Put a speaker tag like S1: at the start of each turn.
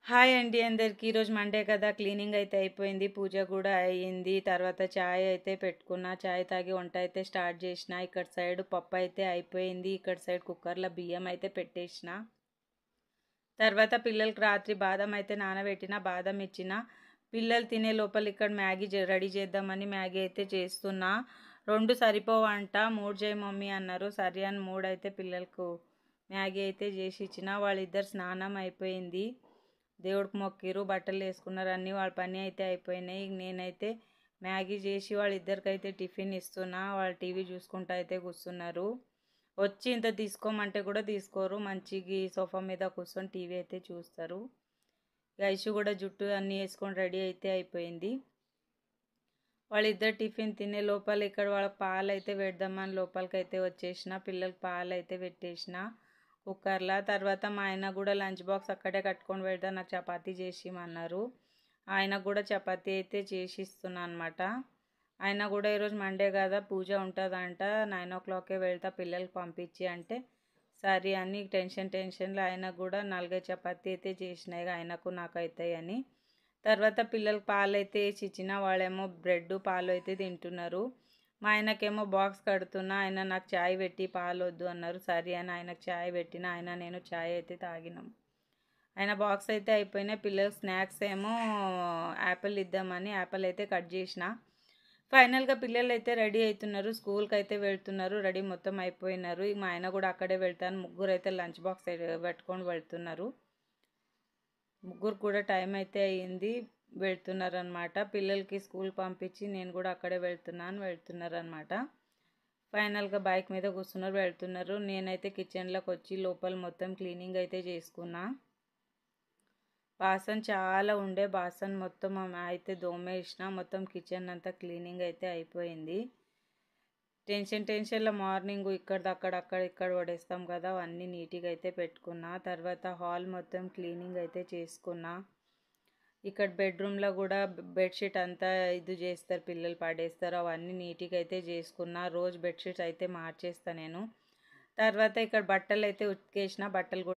S1: Hi అండి అందరికి. ఈరోజు మండే కదా, క్లీనింగ్ అయితే అయిపోయింది, పూజ కూడా అయ్యింది. తర్వాత చాయ్ అయితే పెట్టుకున్నా, చాయ్ తాగి వంట అయితే స్టార్ట్ చేసిన. ఇక్కడ సైడ్ పప్పు అయితే అయిపోయింది, ఇక్కడ సైడ్ కుక్కర్లో బియ్యం అయితే పెట్టేసిన. తర్వాత పిల్లలకి రాత్రి బాదం అయితే నానబెట్టిన, బాదం ఇచ్చిన. పిల్లలు తినే లోపల ఇక్కడ మ్యాగీ రెడీ చేద్దామని మ్యాగీ అయితే చేస్తున్నా. 2 సరిపోవంట, 3 చేయి మమ్మీ అన్నారు. సరే అని 3 అయితే పిల్లలకు మ్యాగీ అయితే చేసి ఇచ్చిన. వాళ్ళిద్దరు స్నానం అయిపోయింది, దేవుడికి మొక్కిరు, బట్టలు వేసుకున్నారు, అన్నీ వాళ్ళ పని అయితే అయిపోయినాయి. నేనైతే మ్యాగీ చేసి వాళ్ళిద్దరికైతే టిఫిన్ ఇస్తున్నా. వాళ్ళు టీవీ చూసుకుంటూ అయితే కూర్చున్నారు. వచ్చి ఇంత తీసుకోమంటే కూడా తీసుకోరు, మంచిగా సోఫా మీద కూర్చొని టీవీ అయితే చూస్తారు. ఐషు కూడా జుట్టు అన్నీ వేసుకొని రెడీ అయితే అయిపోయింది. వాళ్ళిద్దరు టిఫిన్ తినే లోపల ఇక్కడ వాళ్ళకి పాలు అయితే పెడదామని లోపలికైతే వచ్చేసిన. పిల్లలకి పాలు అయితే పెట్టేసిన కుక్కర్లో. తర్వాత మా ఆయన కూడా లంచ్ బాక్స్ అక్కడే కట్టుకొని పెడతా, నాకు చపాతీ చేసిమన్నారు. ఆయనకు కూడా చపాతీ అయితే చేసి ఇస్తున్నా అనమాట. ఆయన కూడా ఈరోజు మండే కదా, పూజ ఉంటుందంట, 9 o'clockకే వెళ్తా పిల్లలకి పంపించి అంటే సరే అని టెన్షన్లో ఆయనకు కూడా 4 చపాతీ అయితే చేసినాయి, ఆయనకు నాకు అవుతాయి అని. తర్వాత పిల్లలకి పాలు అయితే వేసి ఇచ్చిన. వాళ్ళేమో బ్రెడ్ పాలు అయితే తింటున్నారు. మా ఆయనకేమో బాక్స్ కడుతున్నా, ఆయన నాకు చాయ్ పెట్టి పాలు వద్దు అన్నారు. సరే అని ఆయనకు చాయ్ పెట్టిన, ఆయన నేను చాయ్ అయితే తాగినాం. ఆయన బాక్స్ అయితే అయిపోయినాయి. పిల్లలు స్నాక్స్ ఏమో యాపిల్ ఇద్దామని యాపిల్ అయితే కట్ చేసిన. ఫైనల్గా పిల్లలు అయితే రెడీ అవుతున్నారు, స్కూల్కి అయితే వెళ్తున్నారు, రెడీ మొత్తం అయిపోయినారు. మా ఆయన కూడా అక్కడే వెళ్తాను. ముగ్గురు అయితే లంచ్ బాక్స్ పెట్టుకొని వెళ్తున్నారు. ముగ్గురు కూడా టైం అయితే అయ్యింది, వెళ్తున్నారనమాట. పిల్లలకి స్కూల్ పంపించి నేను కూడా అక్కడే వెళ్తున్నారనమాట. ఫైనల్గా బైక్ మీద కూర్చున్నారు, వెళ్తున్నారు. నేనైతే కిచెన్లోకి వచ్చి లోపల మొత్తం క్లీనింగ్ అయితే చేసుకున్నా. బాసన్ చాలా ఉండే, బాసన్ మొత్తం అయితే దోమేసిన. మొత్తం కిచెన్ అంతా క్లీనింగ్ అయితే అయిపోయింది. టెన్షన్లో మార్నింగ్ ఇక్కడ పడేస్తాం కదా, అవన్నీ నీట్గా అయితే పెట్టుకున్నా. తర్వాత హాల్ మొత్తం క్లీనింగ్ అయితే చేసుకున్నా. ఇక్కడ బెడ్రూమ్లో కూడా బెడ్షీట్ అంతా ఇది చేస్తారు, పిల్లలు పడేస్తారు, అవన్నీ నీట్గా అయితే చేసుకున్నా. రోజు బెడ్షీట్స్ అయితే మార్చేస్తా నేను. తర్వాత ఇక్కడ బట్టలు అయితే ఉతికేసిన, బట్టలు కూడా